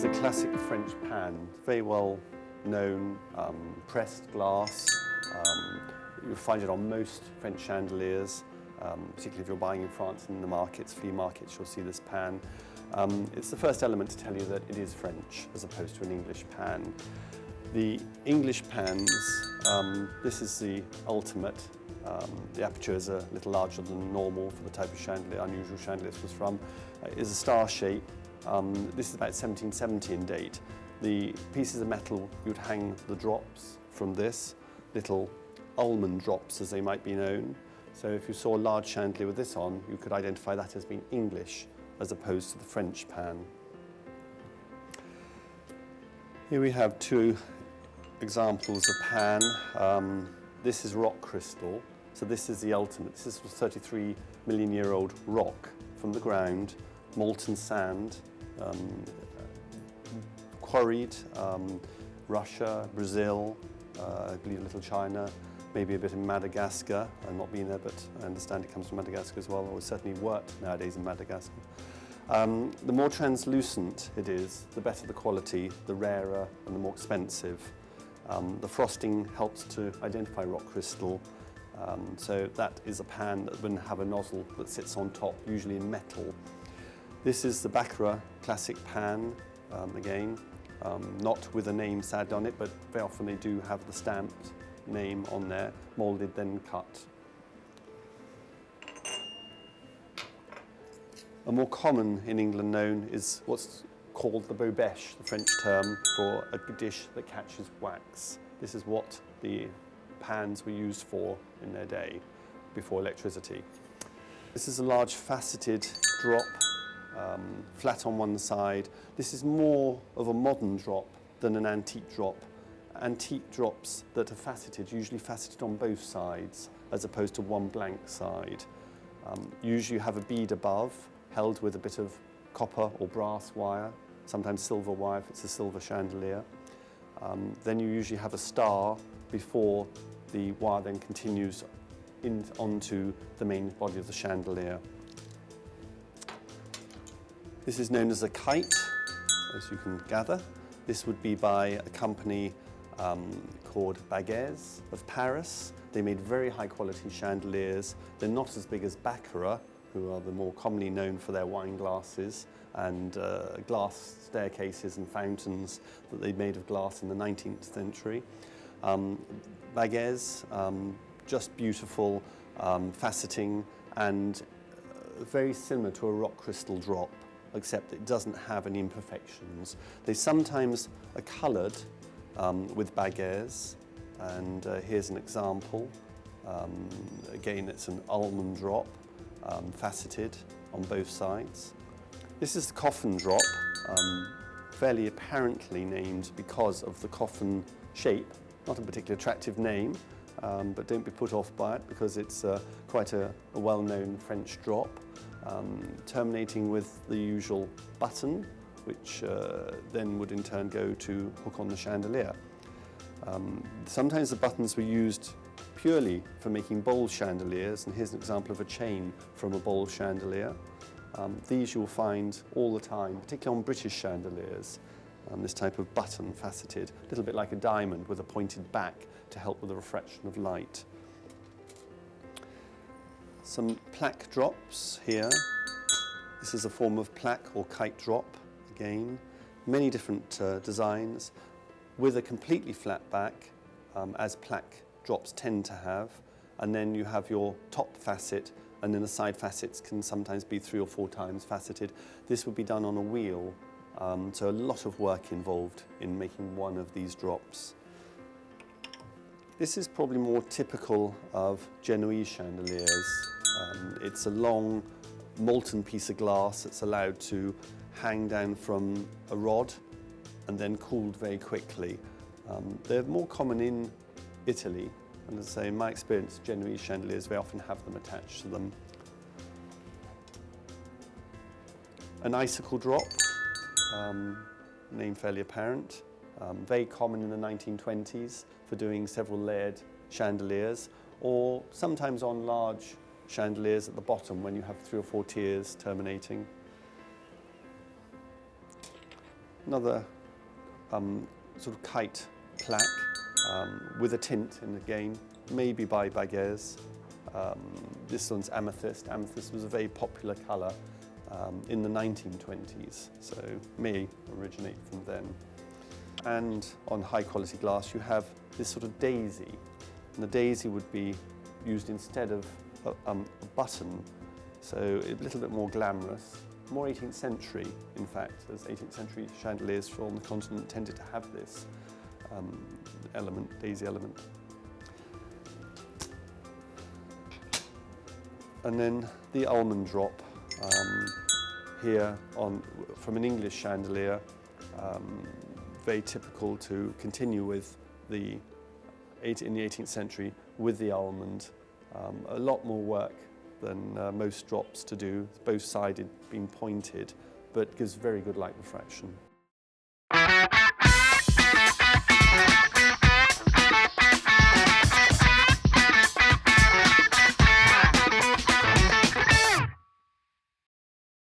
a classic French pan, very well known, pressed glass. You'll find it on most French chandeliers, particularly if you're buying in France in the markets, flea markets, you'll see this pan. It's the first element to tell you that it is French as opposed to an English pan. The English pans, this is the ultimate. The aperture is a little larger than normal for the type of chandelier, unusual chandelier this was from. It is a star shape. This is about 1770 in date. The pieces of metal, you'd hang the drops from this, little almond drops as they might be known. So if you saw a large chandelier with this on, you could identify that as being English as opposed to the French pan. Here we have two examples of pan. This is rock crystal, so this is the ultimate. This is a 33 million year old rock from the ground, molten sand, quarried, Russia, Brazil, I believe Little China, maybe a bit in Madagascar. I've not been there, but I understand it comes from Madagascar as well, or certainly worked nowadays in Madagascar. The more translucent it is, the better the quality, the rarer and the more expensive. The frosting helps to identify rock crystal, so that is a pan that would have a nozzle that sits on top, usually in metal. This is the Baccarat classic pan, again, not with a name sadly on it, but very often they do have the stamped name on there, moulded then cut. A more common in England known is what's called the bobèche, the French term for a dish that catches wax. This is what the pans were used for in their day, before electricity. This is a large faceted drop, flat on one side. This is more of a modern drop than an antique drop. Antique drops that are faceted, usually faceted on both sides, as opposed to one blank side. Usually you have a bead above, held with a bit of copper or brass wire, sometimes silver wire if it's a silver chandelier. Then you usually have a star before the wire then continues onto the main body of the chandelier. This is known as a kite, as you can gather. This would be by a company called Baguez of Paris. They made very high quality chandeliers. They're not as big as Baccarat, who are the more commonly known for their wine glasses and glass staircases and fountains that they made of glass in the 19th century. Baguez, just beautiful, faceting, and very similar to a rock crystal drop, except it doesn't have any imperfections. They sometimes are coloured with Baguez, and here's an example. Again, it's an almond drop, faceted on both sides. This is the Coffin Drop, fairly apparently named because of the coffin shape. Not a particularly attractive name, but don't be put off by it because it's quite a well-known French drop, terminating with the usual button, which then would in turn go to hook on the chandelier. Sometimes the buttons were used purely for making bowl chandeliers, and here's an example of a chain from a bowl chandelier. These you'll find all the time, particularly on British chandeliers, this type of button faceted, a little bit like a diamond with a pointed back to help with the refraction of light. Some plaque drops here. This is a form of plaque or kite drop, again. Many different designs with a completely flat back, as plaque drops tend to have, and then you have your top facet, and then the side facets can sometimes be 3 or 4 times faceted. This would be done on a wheel, so a lot of work involved in making one of these drops. This is probably more typical of Genoese chandeliers. It's a long molten piece of glass that's allowed to hang down from a rod and then cooled very quickly. They're more common in Italy, and as I say, in my experience, Genoese chandeliers very often have them attached to them. An Icicle Drop, name fairly apparent, very common in the 1920s for doing several layered chandeliers, or sometimes on large chandeliers at the bottom when you have 3 or 4 tiers terminating. Another sort of kite plaque with a tint in again, maybe by Baguez. This one's Amethyst. Amethyst was a very popular colour in the 1920s, so may originate from then. And on high quality glass you have this sort of daisy, and the daisy would be used instead of a button, so a little bit more glamorous, more 18th century in fact, as 18th century chandeliers from the continent tended to have this element, daisy element. And then the Almond Drop here from an English chandelier, very typical to continue with in the 18th century with the almond. A lot more work than most drops to do, both sided being pointed, but gives very good light refraction.